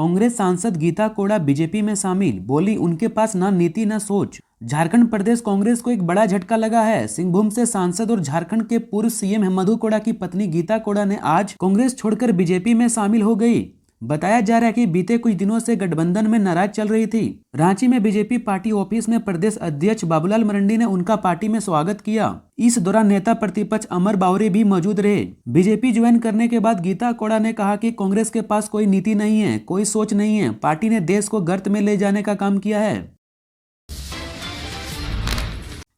कांग्रेस सांसद गीता कोड़ा बीजेपी में शामिल, बोली उनके पास न नीति न सोच। झारखंड प्रदेश कांग्रेस को एक बड़ा झटका लगा है। सिंहभूम से सांसद और झारखंड के पूर्व सीएम मधु कोड़ा की पत्नी गीता कोड़ा ने आज कांग्रेस छोड़कर बीजेपी में शामिल हो गई। बताया जा रहा है कि बीते कुछ दिनों से गठबंधन में नाराज चल रही थी। रांची में बीजेपी पार्टी ऑफिस में प्रदेश अध्यक्ष बाबूलाल मरंडी ने उनका पार्टी में स्वागत किया। इस दौरान नेता प्रतिपक्ष अमर बावरी भी मौजूद रहे। बीजेपी ज्वाइन करने के बाद गीता कोड़ा ने कहा कि कांग्रेस के पास कोई नीति नहीं है, कोई सोच नहीं है। पार्टी ने देश को गर्त में ले जाने का काम किया है।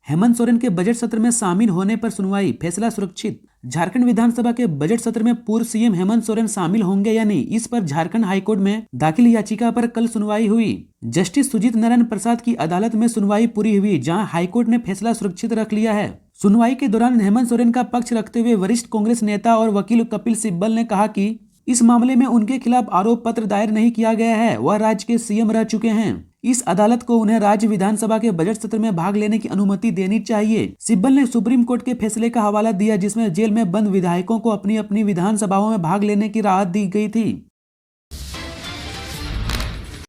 हेमंत सोरेन के बजट सत्र में शामिल होने पर सुनवाई, फैसला सुरक्षित। झारखंड विधानसभा के बजट सत्र में पूर्व सीएम हेमंत सोरेन शामिल होंगे या नहीं, इस पर झारखंड हाईकोर्ट में दाखिल याचिका पर कल सुनवाई हुई। जस्टिस सुजीत नारायण प्रसाद की अदालत में सुनवाई पूरी हुई, जहां हाईकोर्ट ने फैसला सुरक्षित रख लिया है। सुनवाई के दौरान हेमंत सोरेन का पक्ष रखते हुए वरिष्ठ कांग्रेस नेता और वकील कपिल सिब्बल ने कहा कि इस मामले में उनके खिलाफ आरोप पत्र दायर नहीं किया गया है। वह राज्य के सीएम रह चुके हैं। इस अदालत को उन्हें राज्य विधानसभा के बजट सत्र में भाग लेने की अनुमति देनी चाहिए। सिब्बल ने सुप्रीम कोर्ट के फैसले का हवाला दिया, जिसमें जेल में बंद विधायकों को अपनी अपनी विधानसभाओं में भाग लेने की राहत दी गई थी।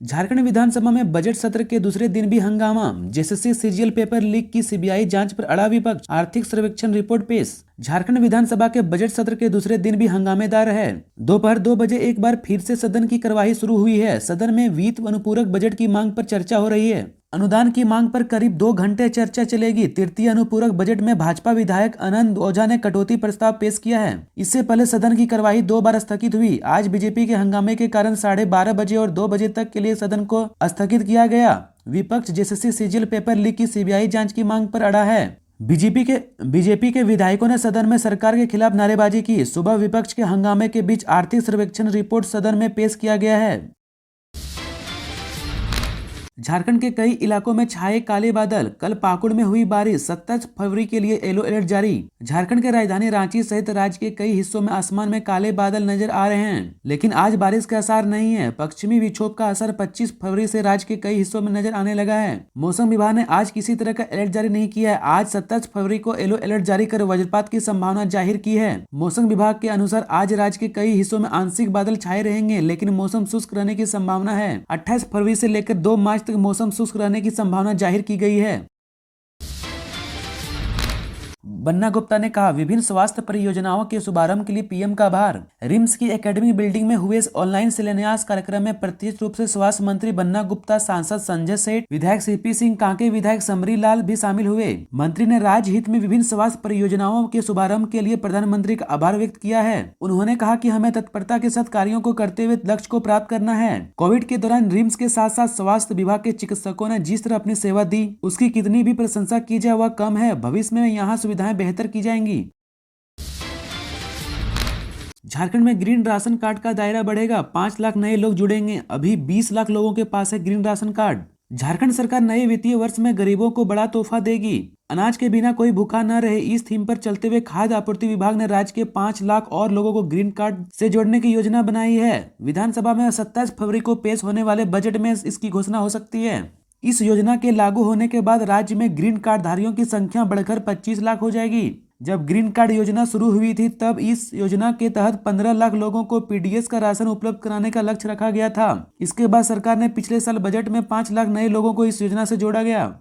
झारखंड विधानसभा में बजट सत्र के दूसरे दिन भी हंगामा। जेएसएससी सीजीएल पेपर लीक की सीबीआई जांच पर अड़ा विपक्ष, आर्थिक सर्वेक्षण रिपोर्ट पेश। झारखंड विधानसभा के बजट सत्र के दूसरे दिन भी हंगामेदार है। दोपहर 2 बजे एक बार फिर से सदन की कार्यवाही शुरू हुई है। सदन में वित्त अनुपूरक बजट की मांग पर चर्चा हो रही है। अनुदान की मांग पर करीब 2 घंटे चर्चा चलेगी। तृतीय अनुपूरक बजट में भाजपा विधायक आनंद ओझा ने कटौती प्रस्ताव पेश किया है। इससे पहले सदन की कार्यवाही 2 बार स्थगित हुई। आज बीजेपी के हंगामे के कारण 12:30 बजे और 2 बजे तक के लिए सदन को स्थगित किया गया। विपक्ष जेएसएससी सीजीएल पेपर लीक की सीबीआई जांच की मांग पर अड़ा है। बीजेपी के विधायकों ने सदन में सरकार के खिलाफ नारेबाजी की। सुबह विपक्ष के हंगामे के बीच आर्थिक सर्वेक्षण रिपोर्ट सदन में पेश किया गया है। झारखंड के कई इलाकों में छाए काले बादल। कल पाकुड़ में हुई बारिश। 27 फरवरी के लिए येलो अलर्ट जारी। झारखंड के राजधानी रांची सहित राज्य के कई हिस्सों में आसमान में काले बादल नजर आ रहे हैं, लेकिन आज बारिश का आसार नहीं है। पश्चिमी विक्षोभ का असर 25 फरवरी से राज्य के कई हिस्सों में नजर आने लगा है। मौसम विभाग ने आज किसी तरह का अलर्ट जारी नहीं किया है। आज 27 फरवरी को येलो अलर्ट जारी कर वज्रपात की संभावना जाहिर की है। मौसम विभाग के अनुसार आज राज्य के कई हिस्सों में आंशिक बादल छाए रहेंगे, लेकिन मौसम शुष्क रहने की संभावना है। 28 फरवरी से लेकर 2 मार्च तक मौसम शुष्क रहने की संभावना जाहिर की गई है। बन्ना गुप्ता ने कहा, विभिन्न स्वास्थ्य परियोजनाओं के शुभारंभ के लिए पीएम का आभार। रिम्स की एकेडमिक बिल्डिंग में हुए ऑनलाइन शिलान्यास कार्यक्रम में प्रत्यक्ष रूप से स्वास्थ्य मंत्री बन्ना गुप्ता, सांसद संजय सेठ, विधायक सीपी सिंह कांके, विधायक समरी लाल भी शामिल हुए। मंत्री ने राज्य हित में विभिन्न स्वास्थ्य परियोजनाओं के शुभारंभ के लिए प्रधानमंत्री का आभार व्यक्त किया है। उन्होंने कहा कि हमें तत्परता के साथ कार्यों को करते हुए लक्ष्य को प्राप्त करना है। कोविड के दौरान रिम्स के साथ साथ स्वास्थ्य विभाग के चिकित्सकों ने जिस तरह अपनी सेवा दी, उसकी कितनी भी प्रशंसा की जाए वह कम है। भविष्य में यहाँ सुविधाएं बेहतर की जाएंगी। झारखंड में ग्रीन राशन कार्ड का दायरा बढ़ेगा। 5 लाख नए लोग जुड़ेंगे। अभी 20 लाख लोगों के पास है ग्रीन राशन कार्ड। झारखंड सरकार नए वित्तीय वर्ष में गरीबों को बड़ा तोहफा देगी। अनाज के बिना कोई भूखा न रहे, इस थीम पर चलते हुए खाद्य आपूर्ति विभाग ने राज्य के 5 लाख और लोगों को ग्रीन कार्ड से जोड़ने की योजना बनाई है। विधानसभा में 27 फरवरी को पेश होने वाले बजट में इसकी घोषणा हो सकती है। इस योजना के लागू होने के बाद राज्य में ग्रीन कार्ड धारियों की संख्या बढ़कर 25 लाख हो जाएगी। जब ग्रीन कार्ड योजना शुरू हुई थी तब इस योजना के तहत 15 लाख लोगों को पीडीएस का राशन उपलब्ध कराने का लक्ष्य रखा गया था। इसके बाद सरकार ने पिछले साल बजट में 5 लाख नए लोगों को इस योजना से जोड़ा गया।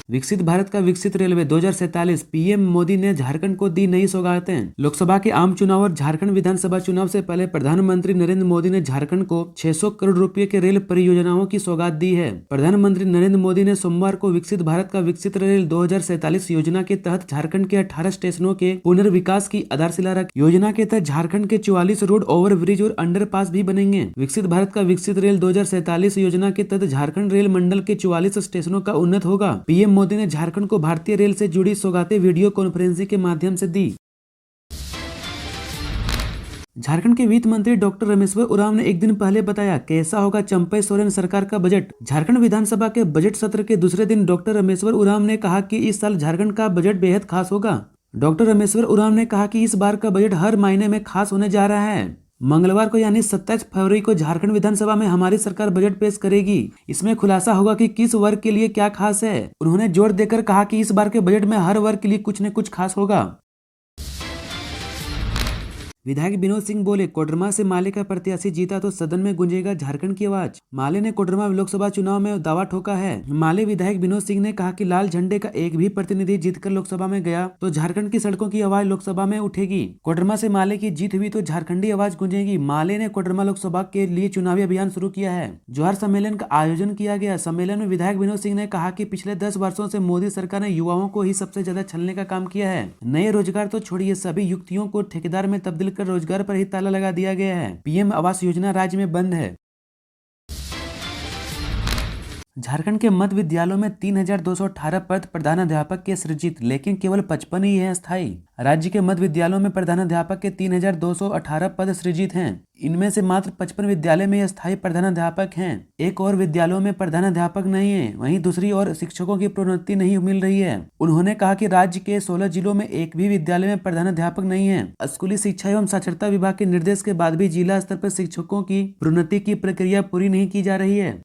विकसित भारत का विकसित रेलवे 2047, पीएम मोदी ने झारखंड को दी नई सौगातें। लोकसभा के आम चुनाव और झारखंड विधानसभा चुनाव से पहले प्रधानमंत्री नरेंद्र मोदी ने झारखंड को 600 करोड़ रुपए के रेल परियोजनाओं की सौगात दी है। प्रधानमंत्री नरेंद्र मोदी ने सोमवार को विकसित भारत का विकसित रेल 2047 योजना के तहत झारखंड के 18 स्टेशनों के पुनर्विकास की आधारशिला रखी। योजना के तहत झारखंड के 44 रोड, ओवरब्रिज और अंडरपास भी बनेंगे। विकसित भारत का विकसित रेल 2047 योजना के तहत झारखंड रेल मंडल के 44 स्टेशनों का उन्नत होगा। पीएम मोदी ने झारखंड को भारतीय रेल से जुड़ी सौगातें वीडियो कॉन्फ्रेंसिंग के माध्यम से दी। झारखंड के वित्त मंत्री डॉक्टर रामेश्वर उरांव ने एक दिन पहले बताया, कैसा होगा चंपई सोरेन सरकार का बजट। झारखंड विधानसभा के बजट सत्र के दूसरे दिन डॉक्टर रामेश्वर उरांव ने कहा कि इस साल झारखंड का बजट बेहद खास होगा। डॉक्टर रामेश्वर उरांव ने कहा कि इस बार का बजट हर महीने में खास होने जा रहा है। मंगलवार को यानी 27 फरवरी को झारखंड विधानसभा में हमारी सरकार बजट पेश करेगी। इसमें खुलासा होगा कि किस वर्ग के लिए क्या खास है। उन्होंने जोर देकर कहा कि इस बार के बजट में हर वर्ग के लिए कुछ न कुछ खास होगा। विधायक विनोद सिंह बोले, कोडरमा से माले का प्रत्याशी जीता तो सदन में गूंजेगा झारखंड की आवाज। माले ने कोडरमा लोकसभा चुनाव में दावा ठोका है। माले विधायक विनोद सिंह ने कहा कि लाल झंडे का एक भी प्रतिनिधि जीतकर लोकसभा में गया तो झारखंड की सड़कों की आवाज लोकसभा में उठेगी। कोडरमा से माले की जीत हुई तो झारखंडी आवाज गूंजेगी। माले ने कोडरमा लोकसभा के लिए चुनावी अभियान शुरू किया है। जोहार सम्मेलन का आयोजन किया गया। सम्मेलन में विधायक विनोद सिंह ने कहा कि पिछले 10 वर्षों से मोदी सरकार ने युवाओं को ही सबसे ज्यादा छलने का काम किया है। नए रोजगार तो छोड़िए, सभी युवतियों को ठेकेदार में तब्दील कर रोजगार पर ही ताला लगा दिया गया है। पीएम आवास योजना राज्य में बंद है। झारखंड के मध्य विद्यालयों में 3,218 पद प्रधानाध्यापक के सृजित, लेकिन केवल 55 ही हैं स्थायी। राज्य के मध्य विद्यालयों में प्रधानाध्यापक के 3,218 पद सृजित हैं। इनमें से मात्र 55 विद्यालय में स्थायी प्रधानाध्यापक हैं। एक और विद्यालयों में प्रधानाध्यापक नहीं है। वहीं दूसरी ओर शिक्षकों की प्रोन्नति नहीं मिल रही है। उन्होंने कहा कि राज्य के 16 जिलों में एक भी विद्यालय में प्रधानाध्यापक नहीं है। स्कूली शिक्षा एवं साक्षरता विभाग के निर्देश के बाद भी जिला स्तर पर शिक्षकों की प्रोन्नति की प्रक्रिया पूरी नहीं की जा रही है।